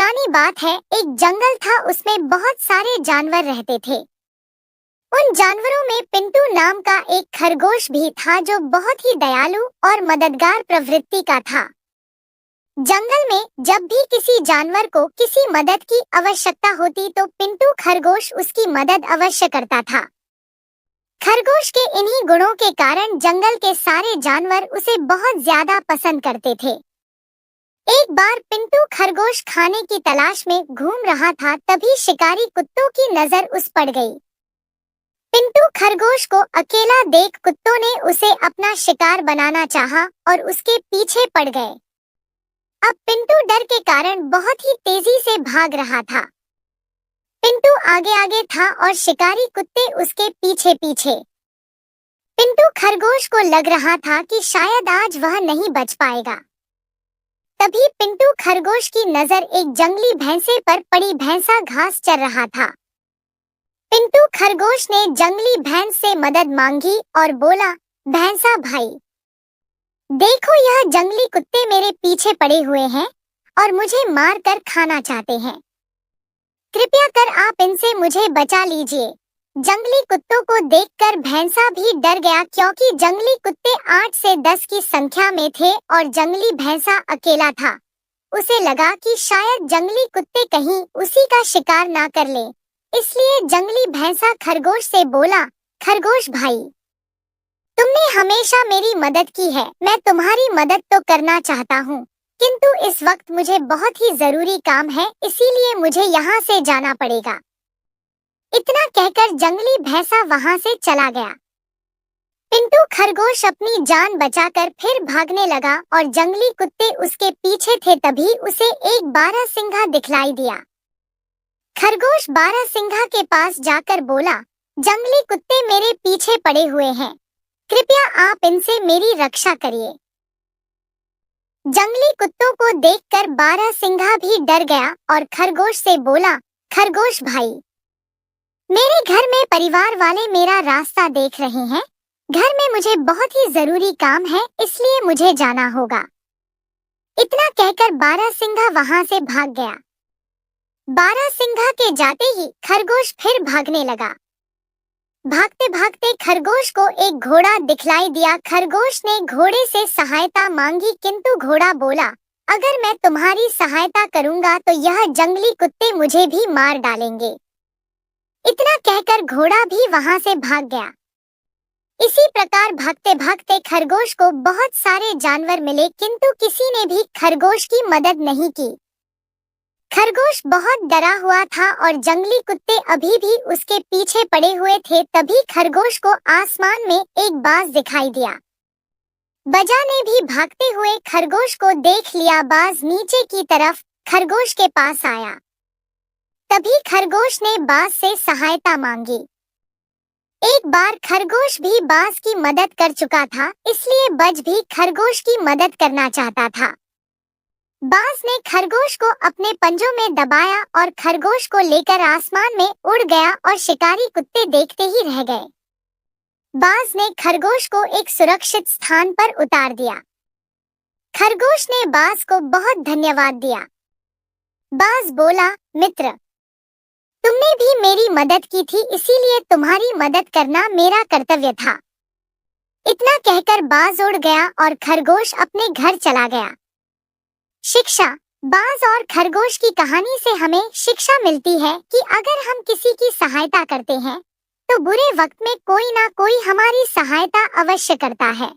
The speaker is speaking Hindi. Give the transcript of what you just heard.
पुरानी बात है, एक जंगल था, उसमें बहुत सारे जानवर रहते थे। उन जानवरों में पिंटू नाम का एक खरगोश भी था जो बहुत ही दयालु और मददगार प्रवृत्ति का था। जंगल में जब भी किसी जानवर को किसी मदद की आवश्यकता होती तो पिंटू खरगोश उसकी मदद अवश्य करता था। खरगोश के इन्हीं गुणों के कारण जंगल के सारे जानवर उसे बहुत ज्यादा पसंद करते थे। एक बार पिंटू खरगोश खाने की तलाश में घूम रहा था, तभी शिकारी कुत्तों की नजर उस पड़ गई। पिंटू खरगोश को अकेला देख कुत्तों ने उसे अपना शिकार बनाना चाहा और उसके पीछे पड़ गए। अब पिंटू डर के कारण बहुत ही तेजी से भाग रहा था। पिंटू आगे आगे था और शिकारी कुत्ते उसके पीछे पीछे। पिंटू खरगोश को लग रहा था कि शायद आज वह नहीं बच पाएगा। तभी पिंटू खरगोश की नजर एक जंगली भैंसे पर पड़ी। भैंसा घास चर रहा था। पिंटू खरगोश ने जंगली भैंस से मदद मांगी और बोला, भैंसा भाई, देखो यह जंगली कुत्ते मेरे पीछे पड़े हुए हैं और मुझे मार कर खाना चाहते हैं। कृपया कर आप इनसे मुझे बचा लीजिए। जंगली कुत्तों को देखकर भैंसा भी डर गया, क्योंकि जंगली कुत्ते 8 से 10 की संख्या में थे और जंगली भैंसा अकेला था। उसे लगा कि शायद जंगली कुत्ते कहीं उसी का शिकार ना कर लें। इसलिए जंगली भैंसा खरगोश से बोला, खरगोश भाई, तुमने हमेशा मेरी मदद की है, मैं तुम्हारी मदद तो करना चाहता हूँ, किंतु इस वक्त मुझे बहुत ही जरूरी काम है, इसीलिए मुझे यहाँ से जाना पड़ेगा। इतना कहकर जंगली भैंसा वहाँ से चला गया। पिंटू खरगोश अपनी जान बचाकर फिर भागने लगा और जंगली कुत्ते उसके पीछे थे। तभी उसे एक बारहसिंघा दिखलाई दिया। खरगोश बारहसिंघा के पास जाकर बोला, जंगली कुत्ते मेरे पीछे पड़े हुए हैं, कृपया आप इनसे मेरी रक्षा करिए। जंगली कुत्तों को देखकर बारहसिंघा भी डर गया और खरगोश से बोला, खरगोश भाई, मेरे घर में परिवार वाले मेरा रास्ता देख रहे हैं। घर में मुझे बहुत ही जरूरी काम है, इसलिए मुझे जाना होगा। इतना कहकर बारहसिंघा वहां से भाग गया। बारहसिंघा के जाते ही खरगोश फिर भागने लगा। भागते भागते खरगोश को एक घोड़ा दिखलाई दिया। खरगोश ने घोड़े से सहायता मांगी, किंतु घोड़ा बोला, अगर मैं तुम्हारी सहायता करूंगा तो यह जंगली कुत्ते मुझे भी मार डालेंगे। इतना कहकर घोड़ा भी वहां से भाग गया। इसी प्रकार भागते भागते खरगोश को बहुत सारे जानवर मिले, किंतु किसी ने भी खरगोश की मदद नहीं की। खरगोश बहुत डरा हुआ था और जंगली कुत्ते अभी भी उसके पीछे पड़े हुए थे। तभी खरगोश को आसमान में एक बाज दिखाई दिया। बजा ने भी भागते हुए खरगोश को देख लिया। बाज नीचे की तरफ खरगोश के पास आया। तभी खरगोश ने बाज से सहायता मांगी। एक बार खरगोश भी बाज की मदद कर चुका था, इसलिए बज भी खरगोश की मदद करना चाहता था। बाज ने खरगोश को अपने पंजों में दबाया और खरगोश को लेकर आसमान में उड़ गया और शिकारी कुत्ते देखते ही रह गए। बाज ने खरगोश को एक सुरक्षित स्थान पर उतार दिया। खरगोश ने बाज को बहुत धन्यवाद दिया। बाज बोला, मित्र, तुमने भी मेरी मदद की थी, इसीलिए तुम्हारी मदद करना मेरा कर्तव्य था। इतना कहकर बाज उड़ गया और खरगोश अपने घर चला गया। शिक्षा। बाज और खरगोश की कहानी से हमें शिक्षा मिलती है कि अगर हम किसी की सहायता करते हैं तो बुरे वक्त में कोई ना कोई हमारी सहायता अवश्य करता है।